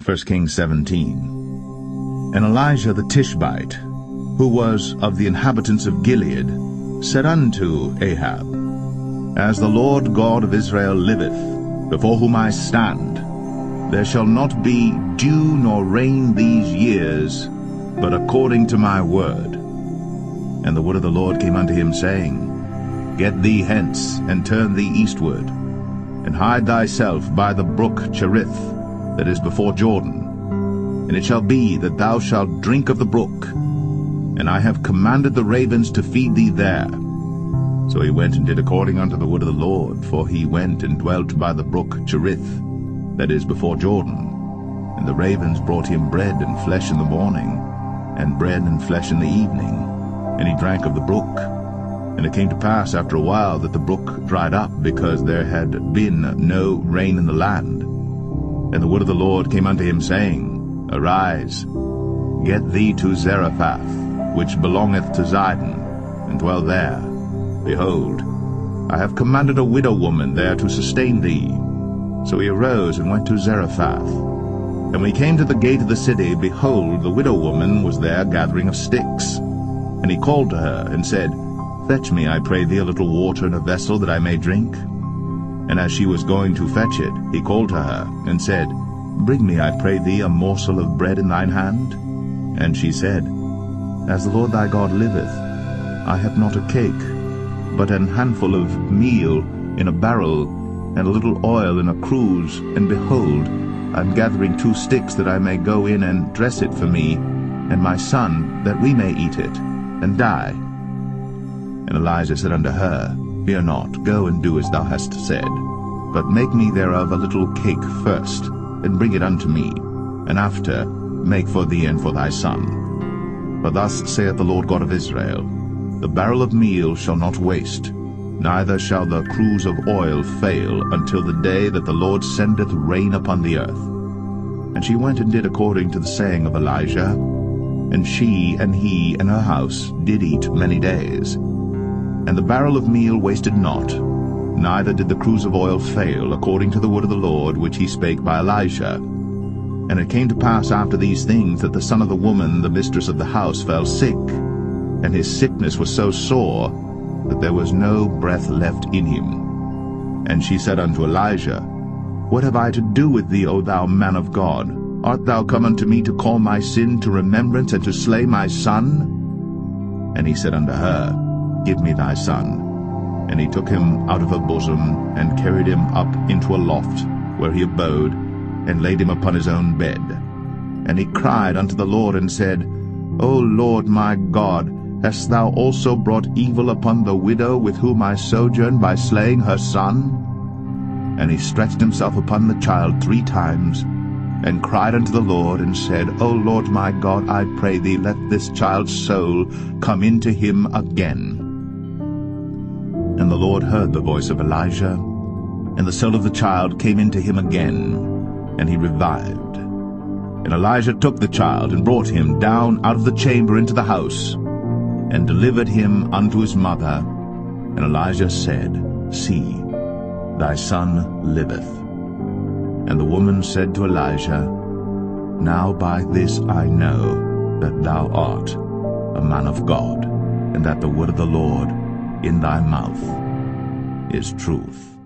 1 Kings 17. And Elijah the Tishbite, who was of the inhabitants of Gilead, said unto Ahab, As the Lord God of Israel liveth, before whom I stand, there shall not be dew nor rain these years, but according to my word. And the word of the Lord came unto him, saying, Get thee hence, and turn thee eastward, and hide thyself by the brook Cherith, that is before Jordan. And it shall be that thou shalt drink of the brook, and I have commanded the ravens to feed thee there. So he went and did according unto the word of the Lord, for he went and dwelt by the brook Cherith, that is before Jordan. And the ravens brought him bread and flesh in the morning, and bread and flesh in the evening, and he drank of the brook. And it came to pass after a while that the brook dried up, because there had been no rain in the land. And the word of the Lord came unto him, saying, Arise, get thee to Zarephath, which belongeth to Zidon, and dwell there. Behold, I have commanded a widow woman there to sustain thee. So he arose and went to Zarephath. And when he came to the gate of the city, behold, the widow woman was there gathering of sticks. And he called to her, and said, Fetch me, I pray thee, a little water in a vessel, that I may drink. And as she was going to fetch it, he called to her, and said, Bring me, I pray thee, a morsel of bread in thine hand. And she said, As the Lord thy God liveth, I have not a cake, but an handful of meal in a barrel, and a little oil in a cruse. And behold, I am gathering 2 sticks, that I may go in and dress it for me and my son, that we may eat it, and die. And Elijah said unto her, Fear not, go and do as thou hast said, but make me thereof a little cake first, and bring it unto me, and after make for thee and for thy son. For thus saith the Lord God of Israel, The barrel of meal shall not waste, neither shall the cruse of oil fail, until the day that the Lord sendeth rain upon the earth. And she went and did according to the saying of Elijah, and she and he and her house did eat many days. And the barrel of meal wasted not, neither did the cruse of oil fail, according to the word of the Lord which he spake by Elijah. And it came to pass after these things, that the son of the woman, the mistress of the house, fell sick, and his sickness was so sore that there was no breath left in him. And she said unto Elijah, What have I to do with thee, O thou man of God? Art thou come unto me to call my sin to remembrance, and to slay my son? And he said unto her, Give me thy son. And he took him out of her bosom, and carried him up into a loft, where he abode, and laid him upon his own bed. And he cried unto the Lord, and said, O Lord my God, hast thou also brought evil upon the widow with whom I sojourn, by slaying her son? And he stretched himself upon the child 3 times, and cried unto the Lord, and said, O Lord my God, I pray thee, let this child's soul come into him again. And the Lord heard the voice of Elijah, and the soul of the child came into him again, and he revived. And Elijah took the child, and brought him down out of the chamber into the house, and delivered him unto his mother. And Elijah said, See, thy son liveth. And the woman said to Elijah, Now by this I know that thou art a man of God, and that the word of the Lord in thy mouth is truth.